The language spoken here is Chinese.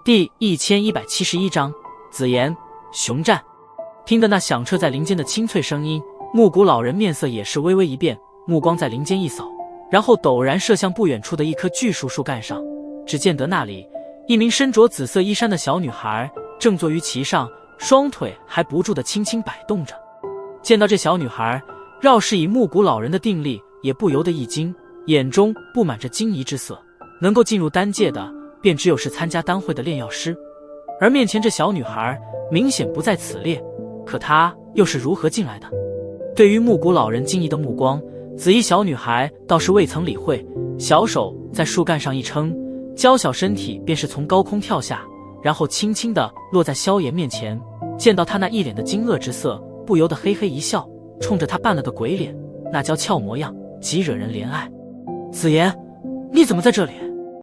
第1171章紫妍熊战。听得那响彻在林间的清脆声音，木谷老人面色也是微微一变，目光在林间一扫，然后陡然射向不远处的一棵巨树干上。只见得那里一名身着紫色衣衫的小女孩正坐于其上，双腿还不住地轻轻摆动着。见到这小女孩，饶是以木谷老人的定力也不由得一惊，眼中布满着惊疑之色。能够进入丹界的便只有是参加丹会的炼药师，而面前这小女孩明显不在此列，可她又是如何进来的？对于木谷老人惊疑的目光，紫衣小女孩倒是未曾理会，小手在树干上一撑，娇小身体便是从高空跳下，然后轻轻地落在萧炎面前。见到他那一脸的惊愕之色，不由得嘿嘿一笑，冲着他扮了个鬼脸，那娇俏模样极惹人怜爱。紫妍，你怎么在这里？